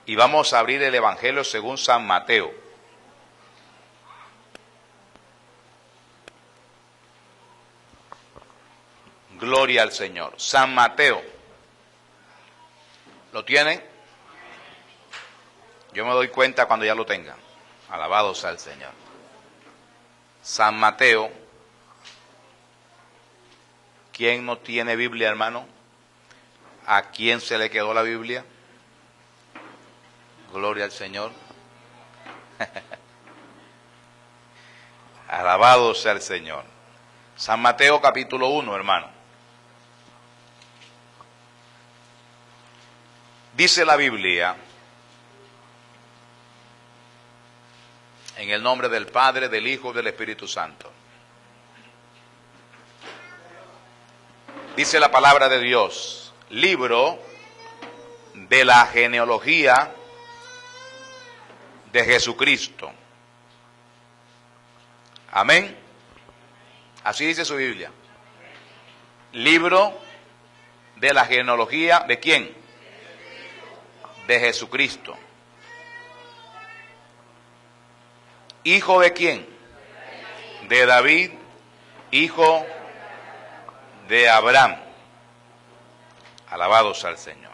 Y vamos a abrir el Evangelio según San Mateo. Gloria al Señor. San Mateo. ¿Lo tienen? Yo me doy cuenta cuando ya lo tengan. Alabado sea el Señor. San Mateo. ¿Quién no tiene Biblia, hermano? ¿A quién se le quedó la Biblia? Gloria al Señor. Alabado sea el Señor. San Mateo capítulo 1, hermano. Dice la Biblia, en el nombre del Padre, del Hijo y del Espíritu Santo. Dice la palabra de Dios, libro de la genealogía de Jesucristo. Amén. Así dice su Biblia. Libro de la genealogía ¿de quién? De Jesucristo. ¿Hijo de quién? De David, hijo de Abraham. Alabado sea el Señor.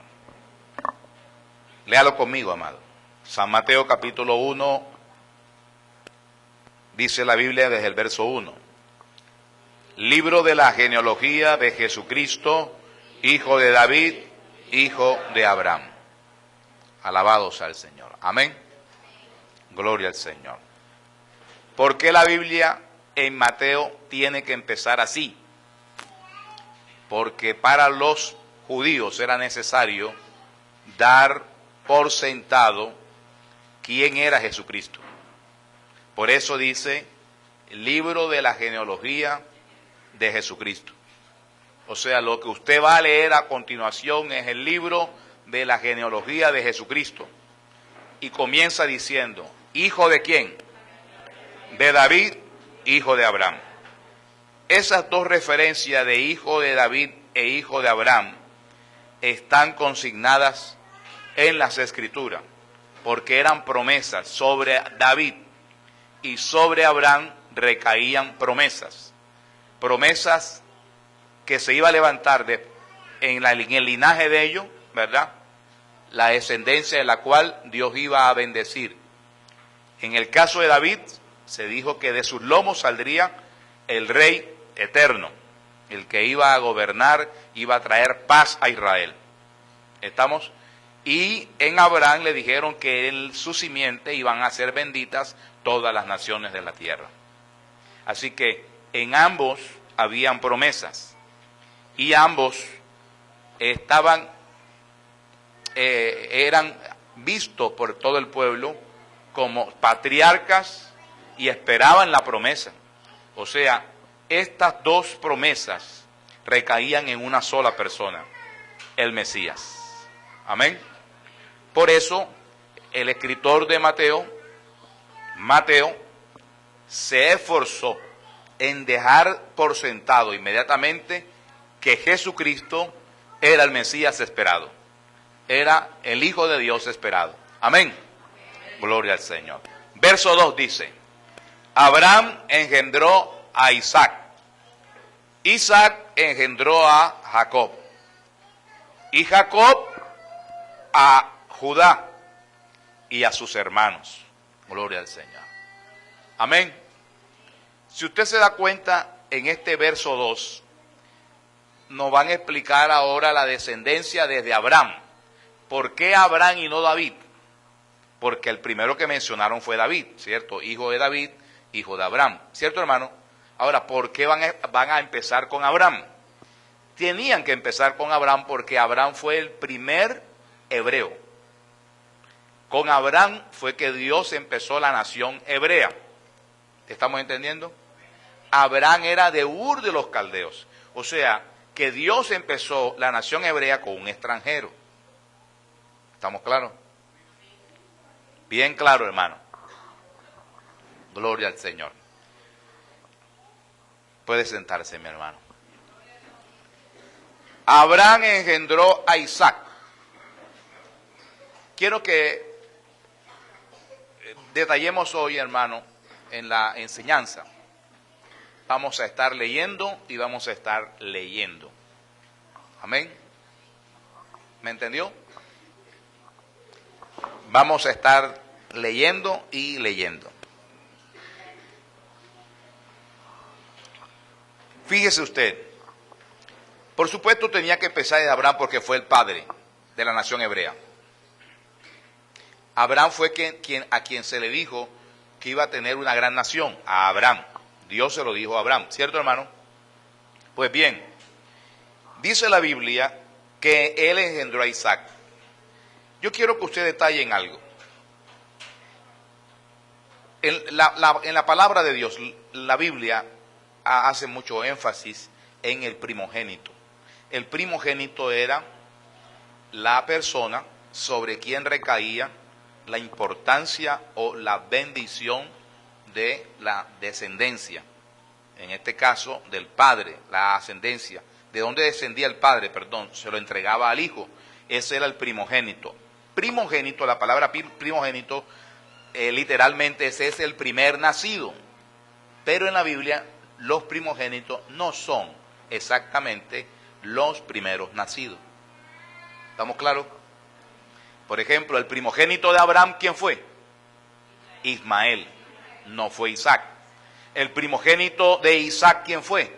Léalo conmigo, amado. San Mateo capítulo 1, dice la Biblia desde el verso 1. Libro de la genealogía de Jesucristo, hijo de David, hijo de Abraham. Alabado sea el Señor. Amén. Gloria al Señor. ¿Por qué la Biblia en Mateo tiene que empezar así? Porque para los judíos era necesario dar por sentado quién era Jesucristo. Por eso dice, libro de la genealogía de Jesucristo. O sea, lo que usted va a leer a continuación es el libro de la genealogía de Jesucristo. Y comienza diciendo, ¿hijo de quién? De David, hijo de Abraham. Esas dos referencias de hijo de David e hijo de Abraham están consignadas en las Escrituras, porque eran promesas. Sobre David y sobre Abraham recaían promesas. Promesas que se iba a levantar en el linaje de ellos, ¿verdad? La descendencia de la cual Dios iba a bendecir. En el caso de David, se dijo que de sus lomos saldría el rey eterno, el que iba a gobernar, iba a traer paz a Israel. ¿Estamos? Y en Abraham le dijeron que en su simiente iban a ser benditas todas las naciones de la tierra. Así que en ambos habían promesas y ambos eran vistos por todo el pueblo como patriarcas y esperaban la promesa. O sea, estas dos promesas recaían en una sola persona, el Mesías. Amén. Por eso, el escritor de Mateo, se esforzó en dejar por sentado inmediatamente que Jesucristo era el Mesías esperado. Era el Hijo de Dios esperado. Amén. Gloria al Señor. Verso 2 dice, Abraham engendró a Isaac. Isaac engendró a Jacob. Y Jacob a Judá y a sus hermanos. Gloria al Señor. Amén. Si usted se da cuenta, en este verso 2, nos van a explicar ahora la descendencia desde Abraham. ¿Por qué Abraham y no David? Porque el primero que mencionaron fue David, ¿cierto? Hijo de David, hijo de Abraham. ¿Cierto, hermano? Ahora, ¿por qué van a empezar con Abraham? Tenían que empezar con Abraham porque Abraham fue el primer hebreo. Con Abraham fue que Dios empezó la nación hebrea. ¿Estamos entendiendo? Abraham era de Ur de los Caldeos. O sea, que Dios empezó la nación hebrea con un extranjero. ¿Estamos claros? Bien claro, hermano. Gloria al Señor. Puede sentarse, mi hermano. Abraham engendró a Isaac. quiero que detallemos hoy, hermano, en la enseñanza. Vamos a estar leyendo y vamos a estar leyendo. Amén. ¿Me entendió? Vamos a estar leyendo y leyendo. Fíjese usted, por supuesto tenía que empezar de Abraham porque fue el padre de la nación hebrea. Abraham fue a quien se le dijo que iba a tener una gran nación, a Abraham. Dios se lo dijo a Abraham, ¿cierto, hermano? Pues bien, dice la Biblia que él engendró a Isaac. Yo quiero que usted detalle en algo. En la palabra de Dios, la Biblia hace mucho énfasis en el primogénito. El primogénito era la persona sobre quien recaía la importancia o la bendición de la descendencia. En este caso, del padre, la ascendencia. ¿De dónde descendía el padre? Perdón, se lo entregaba al hijo. Ese era el primogénito. Primogénito, la palabra primogénito, literalmente ese es el primer nacido. Pero en la Biblia, los primogénitos no son exactamente los primeros nacidos. ¿Estamos claros? Por ejemplo, el primogénito de Abraham, ¿quién fue? Ismael, no fue Isaac. El primogénito de Isaac, ¿quién fue?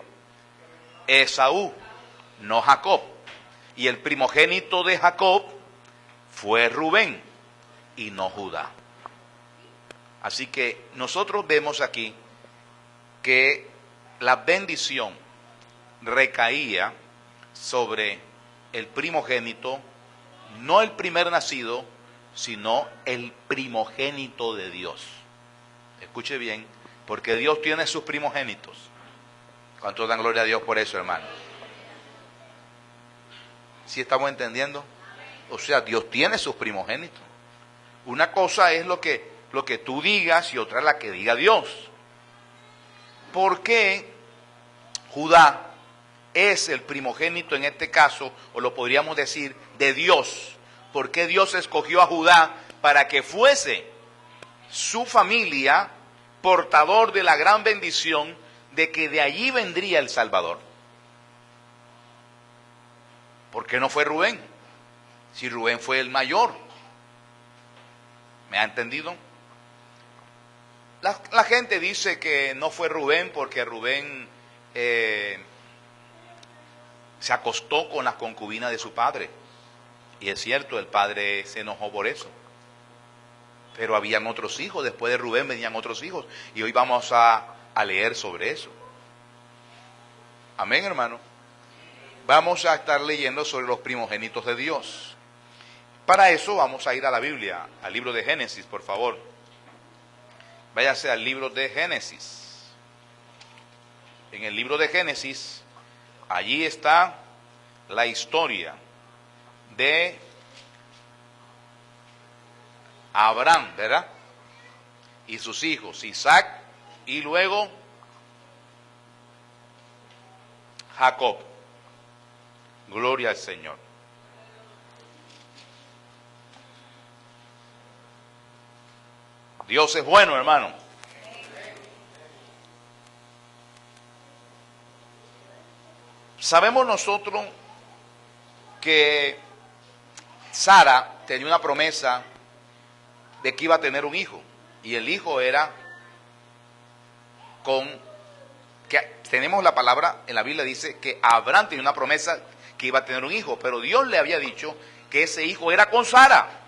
Esaú, no Jacob. Y el primogénito de Jacob fue Rubén y no Judá. Así que nosotros vemos aquí que la bendición recaía sobre el primogénito, no el primer nacido, sino el primogénito de Dios. Escuche bien, porque Dios tiene sus primogénitos. ¿Cuántos dan gloria a Dios por eso, hermano? ¿Sí estamos entendiendo? O sea, Dios tiene sus primogénitos. Una cosa es lo que tú digas y otra es la que diga Dios. ¿Por qué Judá es el primogénito en este caso, o lo podríamos decir, de Dios? ¿Por qué Dios escogió a Judá para que fuese su familia portador de la gran bendición de que de allí vendría el Salvador? ¿Por qué no fue Rubén? Si Rubén fue el mayor. ¿Me ha entendido? La gente dice que no fue Rubén porque Rubén se acostó con las concubinas de su padre. Y es cierto, el padre se enojó por eso. Pero habían otros hijos, después de Rubén venían otros hijos. Y hoy vamos a leer sobre eso. Amén, hermano. Vamos a estar leyendo sobre los primogénitos de Dios. Para eso vamos a ir a la Biblia, al libro de Génesis, por favor. Váyase al libro de Génesis. En el libro de Génesis, allí está la historia de Abraham, ¿verdad? Y sus hijos, Isaac y luego Jacob. Gloria al Señor. Dios es bueno, hermano. Sabemos nosotros que Sara tenía una promesa de que iba a tener un hijo. Y el hijo era que tenemos la palabra en la Biblia, dice que Abraham tenía una promesa que iba a tener un hijo, pero Dios le había dicho que ese hijo era con Sara.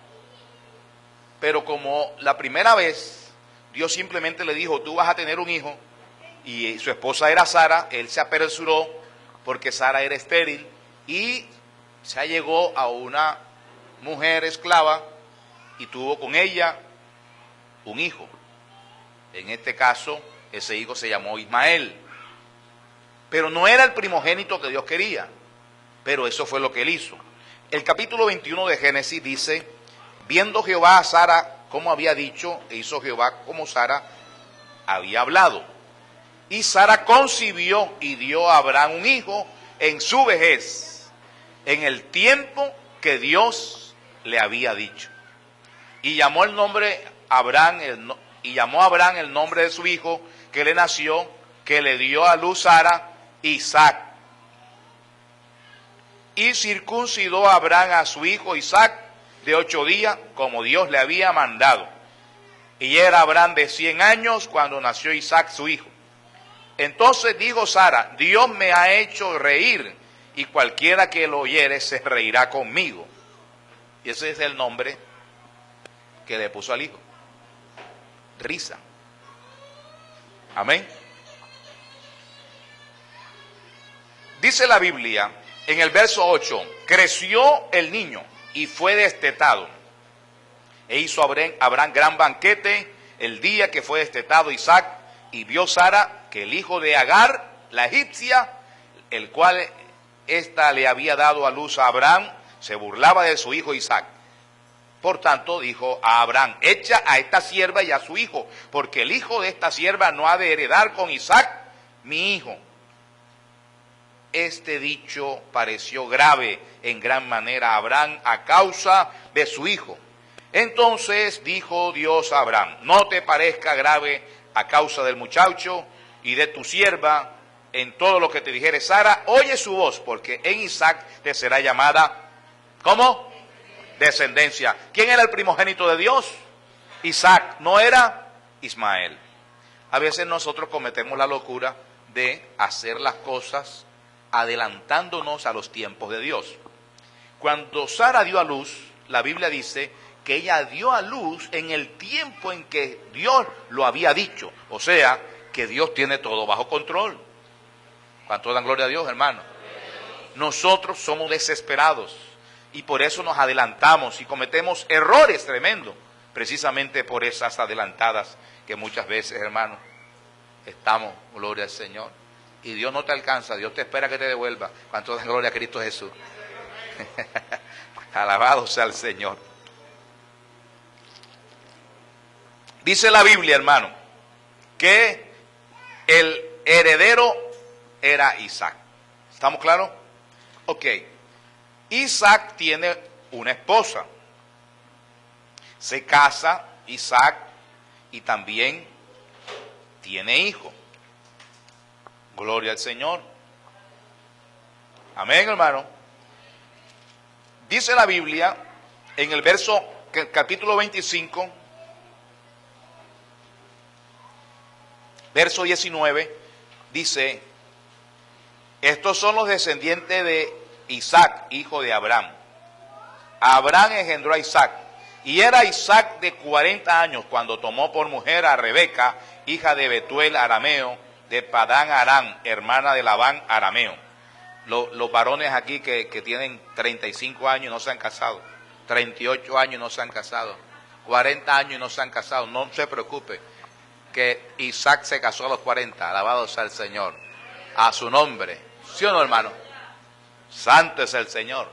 Pero como la primera vez Dios simplemente le dijo, tú vas a tener un hijo, y su esposa era Sara, él se apresuró porque Sara era estéril y se allegó a una mujer esclava y tuvo con ella un hijo. En este caso, ese hijo se llamó Ismael. Pero no era el primogénito que Dios quería, pero eso fue lo que él hizo. El capítulo 21 de Génesis dice, viendo Jehová a Sara como había dicho, e hizo Jehová como Sara había hablado. Y Sara concibió y dio a Abraham un hijo en su vejez, en el tiempo que Dios le había dicho. Y llamó el nombre Abraham, y llamó a Abraham el nombre de su hijo que le nació, que le dio a luz Sara, Isaac. Y circuncidó a Abraham a su hijo Isaac de 8 días, como Dios le había mandado. Y era Abraham de 100 años cuando nació Isaac su hijo. Entonces dijo Sara: Dios me ha hecho reír, y cualquiera que lo oyere se reirá conmigo. Y ese es el nombre que le puso al hijo. Risa. Amén. Dice la Biblia en el verso 8: creció el niño y fue destetado. E hizo Abraham gran banquete el día que fue destetado Isaac, y vio Sara que el hijo de Agar, la egipcia, el cual ésta le había dado a luz a Abraham, se burlaba de su hijo Isaac. Por tanto dijo a Abraham: echa a esta sierva y a su hijo, porque el hijo de esta sierva no ha de heredar con Isaac, mi hijo. Este dicho pareció grave en gran manera a Abraham a causa de su hijo. Entonces dijo Dios a Abraham: no te parezca grave a causa del muchacho y de tu sierva. En todo lo que te dijere Sara, oye su voz, porque en Isaac te será llamada, ¿cómo? Descendencia. ¿Quién era el primogénito de Dios? Isaac, no era Ismael. A veces nosotros cometemos la locura de hacer las cosas adelantándonos a los tiempos de Dios. Cuando Sara dio a luz, la Biblia dice que ella dio a luz en el tiempo en que Dios lo había dicho. O sea, que Dios tiene todo bajo control. ¿Cuánto dan gloria a Dios, hermano? Nosotros somos desesperados y por eso nos adelantamos y cometemos errores tremendos, precisamente por esas adelantadas que muchas veces, hermano, estamos, gloria al Señor. Y Dios no te alcanza, Dios te espera que te devuelva. ¿Cuánto dan gloria a Cristo Jesús? Alabado sea el Señor. Dice la Biblia, hermano, que el heredero era Isaac. ¿Estamos claros? Ok. Isaac tiene una esposa. Se casa Isaac y también tiene hijo. Gloria al Señor. Amén, hermano. Dice la Biblia en el capítulo 25, verso 19, dice: estos son los descendientes de Isaac, hijo de Abraham. Abraham engendró a Isaac, y era Isaac de 40 años cuando tomó por mujer a Rebeca, hija de Betuel arameo, de Padán Aram, hermana de Labán arameo. Los varones aquí que tienen 35 años y no se han casado, 38 años y no se han casado, 40 años y no se han casado, no se preocupe, que Isaac se casó a los 40, alabado sea el Señor, a su nombre. ¿Sí o no, hermano? Santo es el Señor.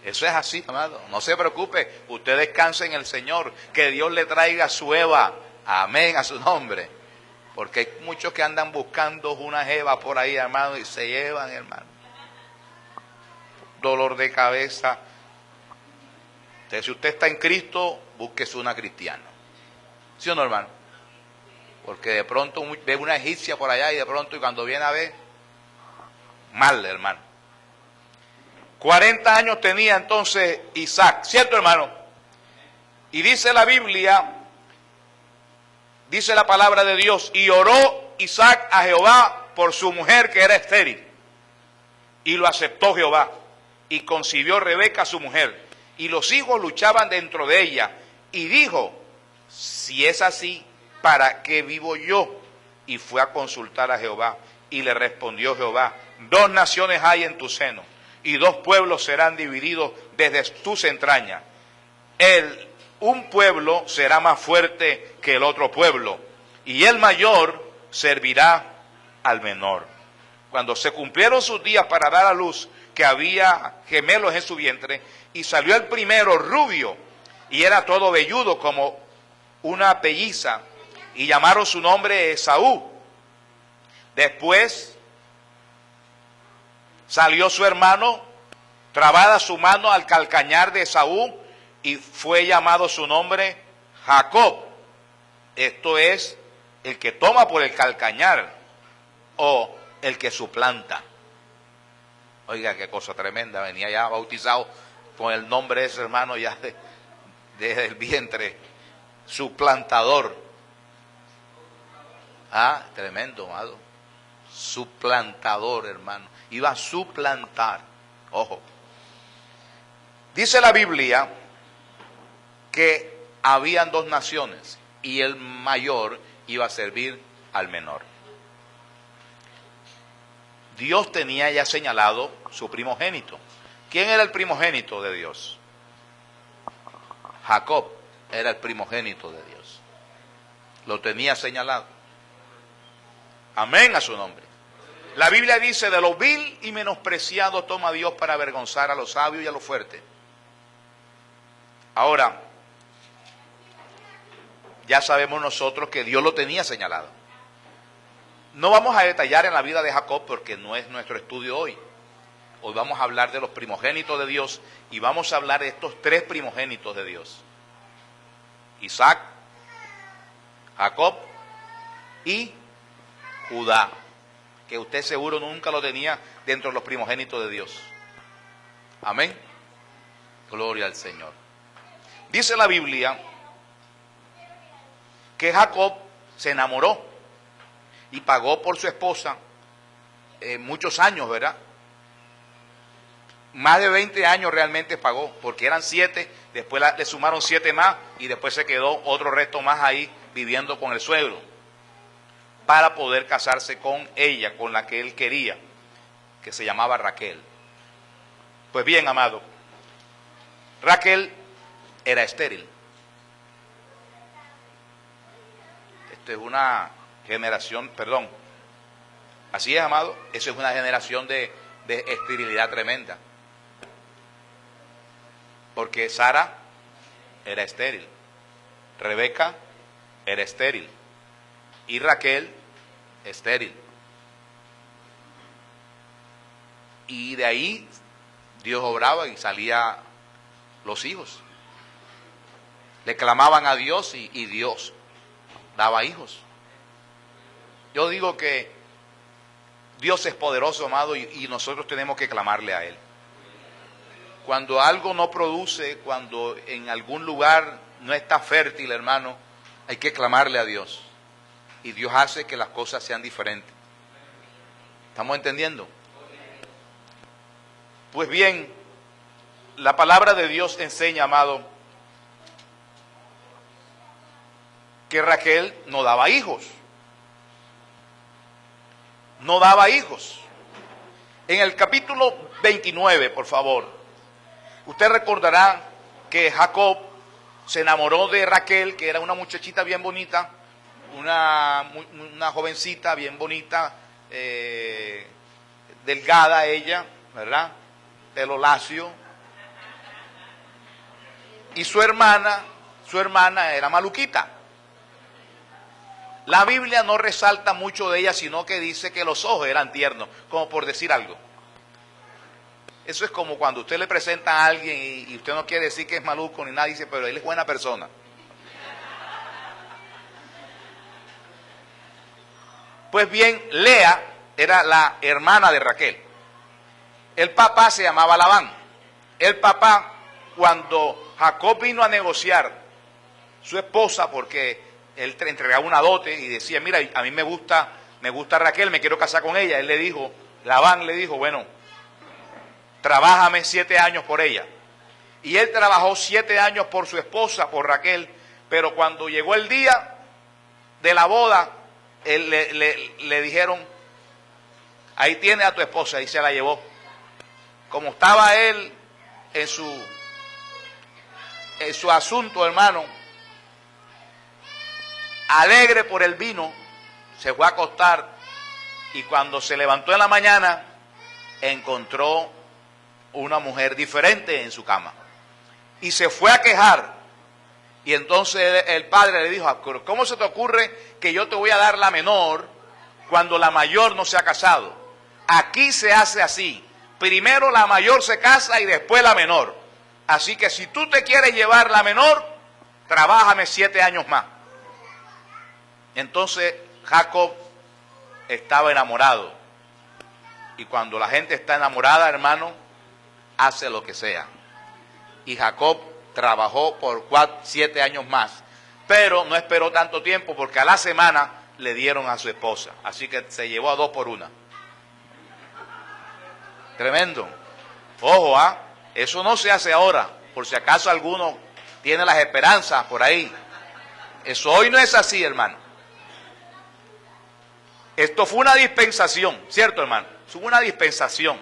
Eso es así, amado. No se preocupe, usted descanse en el Señor, que Dios le traiga su Eva, amén, a su nombre. Porque hay muchos que andan buscando una Eva por ahí, hermano, y se llevan, hermano. Dolor de cabeza. Entonces, si usted está en Cristo, búsquese una cristiana. ¿Sí o no, hermano? Porque de pronto ve una egipcia por allá y de pronto, y cuando viene a ver, mal, hermano. 40 años tenía entonces Isaac, ¿cierto, hermano? Y dice la Biblia, dice la palabra de Dios: y oró Isaac a Jehová por su mujer que era estéril. Y lo aceptó Jehová. Y concibió Rebeca su mujer. Y los hijos luchaban dentro de ella. Y dijo: si es así, ¿para qué vivo yo? Y fue a consultar a Jehová. Y le respondió Jehová: 2 naciones hay en tu seno, y 2 pueblos serán divididos desde tus entrañas. Un pueblo será más fuerte que el otro pueblo, y el mayor servirá al menor. Cuando se cumplieron sus días para dar a luz, que había gemelos en su vientre, y salió el primero rubio, y era todo velludo como una pelliza, y llamaron su nombre Esaú. Después salió su hermano, trabada su mano al calcañar de Esaú, y fue llamado su nombre Jacob. Esto es el que toma por el calcañar o el que suplanta. Oiga, qué cosa tremenda, venía ya bautizado con el nombre de ese hermano ya desde el vientre, suplantador. Ah, tremendo, amado. Suplantador, hermano. Iba a suplantar. Ojo. Dice la Biblia que habían dos naciones y el mayor iba a servir al menor. Dios tenía ya señalado su primogénito. ¿Quién era el primogénito de Dios? Jacob era el primogénito de Dios. Lo tenía señalado. Amén a su nombre. La Biblia dice, de lo vil y menospreciado toma Dios para avergonzar a los sabios y a los fuertes. Ahora, ya sabemos nosotros que Dios lo tenía señalado. No vamos a detallar en la vida de Jacob porque no es nuestro estudio hoy. Hoy vamos a hablar de los primogénitos de Dios y vamos a hablar de estos tres primogénitos de Dios. Isaac, Jacob y Judá, que usted seguro nunca lo tenía dentro de los primogénitos de Dios. Amén. Gloria al Señor. Dice la Biblia que Jacob se enamoró y pagó por su esposa muchos años, ¿verdad? Más de 20 años realmente pagó, porque eran 7, después le sumaron 7 más y después se quedó otro resto más ahí viviendo con el suegro para poder casarse con ella, con la que él quería, que se llamaba Raquel. Pues bien, amado, Raquel era estéril. Esto es una generación, perdón, así es, amado, eso es una generación de esterilidad tremenda. Porque Sara era estéril, Rebeca era estéril y Raquel estéril. Y de ahí Dios obraba y salía los hijos. Le clamaban a Dios y Dios daba hijos. Yo digo que Dios es poderoso, amado, y nosotros tenemos que clamarle a Él. Cuando algo no produce, cuando en algún lugar no está fértil, hermano, hay que clamarle a Dios. Y Dios hace que las cosas sean diferentes. ¿Estamos entendiendo? Pues bien, la palabra de Dios enseña, amado, que Raquel no daba hijos. No daba hijos. En el capítulo 29, por favor. Usted recordará que Jacob se enamoró de Raquel, que era una muchachita bien bonita, una jovencita bien bonita, delgada ella, ¿verdad? Pelo lacio. Y su hermana era maluquita. La Biblia no resalta mucho de ella, sino que dice que los ojos eran tiernos, como por decir algo. Eso es como cuando usted le presenta a alguien y usted no quiere decir que es maluco ni nada, dice, pero él es buena persona. Pues bien, Lea era la hermana de Raquel. El papá se llamaba Labán. El papá, cuando Jacob vino a negociar su esposa, porque él entregaba una dote y decía, mira, a mí me gusta Raquel, me quiero casar con ella. Él le dijo, Labán le dijo, bueno, trabájame 7 años por ella. Y él trabajó 7 años por su esposa, por Raquel, pero cuando llegó el día de la boda, él le dijeron, ahí tiene a tu esposa, y se la llevó. Como estaba él en su asunto, hermano, alegre por el vino, se fue a acostar, y cuando se levantó en la mañana, encontró una mujer diferente en su cama. Y se fue a quejar. Y entonces el padre le dijo, ¿cómo se te ocurre que yo te voy a dar la menor cuando la mayor no se ha casado? Aquí se hace así. Primero la mayor se casa y después la menor. Así que si tú te quieres llevar la menor, trabájame 7 años más. Entonces Jacob estaba enamorado. Y cuando la gente está enamorada, hermano, hace lo que sea. Y Jacob trabajó por 7 años más. Pero no esperó tanto tiempo porque a la semana le dieron a su esposa. Así que se llevó a 2 por 1. Tremendo. Ojo, eso no se hace ahora. Por si acaso alguno tiene las esperanzas por ahí. Eso hoy no es así, hermano. Esto fue una dispensación, ¿cierto, hermano? Fue una dispensación.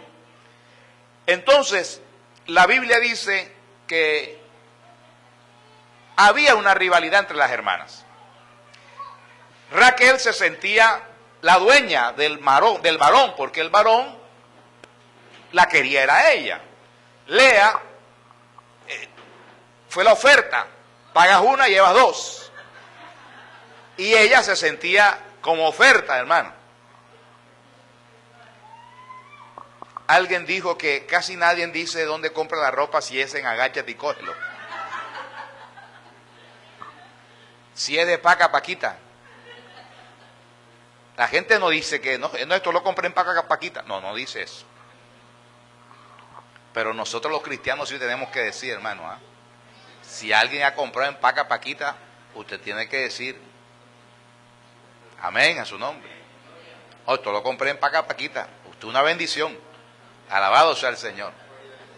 Entonces, la Biblia dice que había una rivalidad entre las hermanas. Raquel se sentía la dueña del varón, porque el varón la quería era a ella. Lea fue la oferta, pagas una y llevas 2. Y ella se sentía como oferta, hermano. Alguien dijo que casi nadie dice dónde compra la ropa si es en Agáchate y cógelo. Si es de Paca Paquita. La gente no dice que no, esto lo compré en Paca Paquita. No dice eso. Pero nosotros los cristianos sí tenemos que decir, hermano, si alguien ha comprado en Paca Paquita, usted tiene que decir amén a su nombre. Esto lo compré en Paca Paquita. Usted una bendición. Alabado sea el Señor.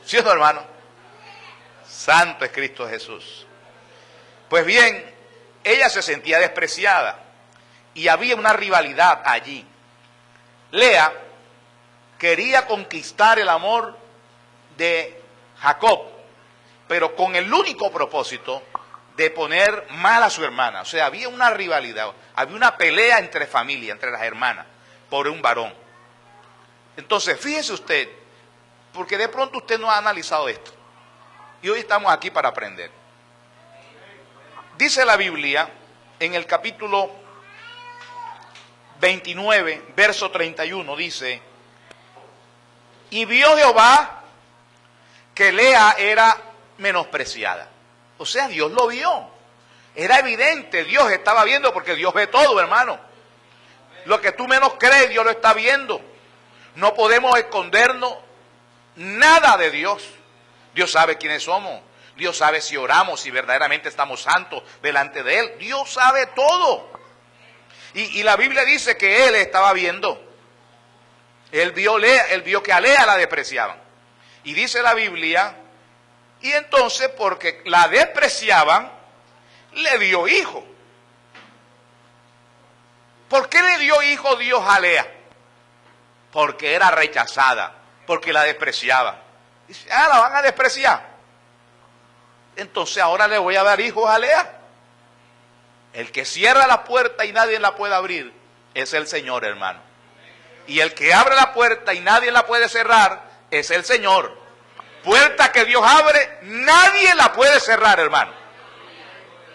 ¿Sí o no, hermano? Santo es Cristo Jesús. Pues bien, ella se sentía despreciada y había una rivalidad allí. Lea quería conquistar el amor de Jacob, pero con el único propósito de poner mal a su hermana. O sea, había una rivalidad, había una pelea entre familia, entre las hermanas, por un varón. Entonces, fíjese usted, porque de pronto usted no ha analizado esto. Y hoy estamos aquí para aprender. Dice la Biblia, en el capítulo 29, verso 31, dice: y vio Jehová que Lea era menospreciada. O sea, Dios lo vio. Era evidente, Dios estaba viendo, porque Dios ve todo, hermano. Lo que tú menos crees, Dios lo está viendo. No podemos escondernos nada de Dios. Dios sabe quiénes somos. Dios sabe si oramos, si verdaderamente estamos santos delante de Él. Dios sabe todo. Y la Biblia dice que Él estaba viendo. Él vio que a Lea la despreciaban. Y dice la Biblia, y entonces porque la despreciaban, le dio hijo. ¿Por qué le dio hijo Dios a Lea? Porque era rechazada, porque la despreciaba. Dice, la van a despreciar. Entonces ahora le voy a dar hijos a Lea. El que cierra la puerta y nadie la puede abrir es el Señor, hermano. Y el que abre la puerta y nadie la puede cerrar es el Señor. Puerta que Dios abre, nadie la puede cerrar, hermano.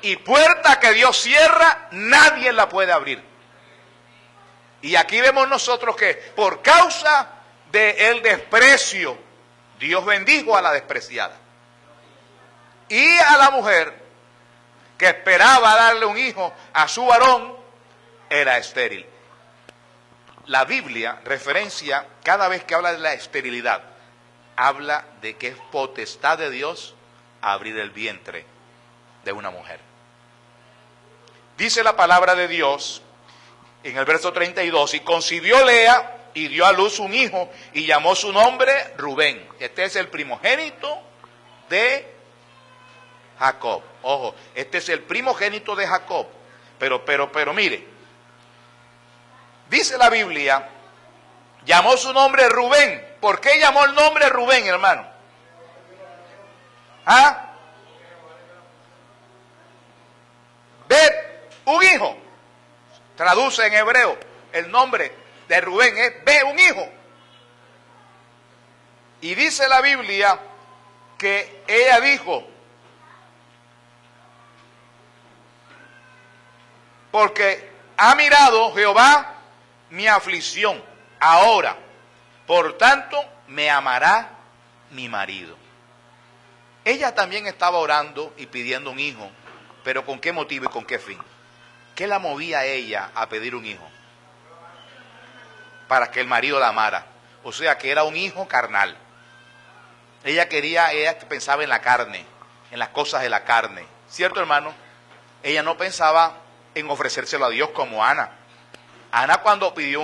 Y puerta que Dios cierra, nadie la puede abrir. Y aquí vemos nosotros que por causa del desprecio, Dios bendijo a la despreciada. Y a la mujer que esperaba darle un hijo a su varón, era estéril. La Biblia referencia, cada vez que habla de la esterilidad, habla de que es potestad de Dios abrir el vientre de una mujer. Dice la palabra de Dios en el verso 32, y concibió Lea y dio a luz un hijo y llamó su nombre Rubén. Este es el primogénito de Jacob. Ojo, este es el primogénito de Jacob. Pero mire, dice la Biblia, llamó su nombre Rubén. ¿Por qué llamó el nombre Rubén, hermano? Ve un hijo. Traduce en hebreo, el nombre de Rubén es ve un hijo. Y dice la Biblia que ella dijo, porque ha mirado Jehová mi aflicción ahora, por tanto me amará mi marido. Ella también estaba orando y pidiendo un hijo, pero ¿con qué motivo y con qué fin? ¿Qué la movía a ella a pedir un hijo? Para que el marido la amara. O sea, que era un hijo carnal. Ella pensaba en la carne, en las cosas de la carne. ¿Cierto, hermano? Ella no pensaba en ofrecérselo a Dios como Ana. Ana, cuando pidió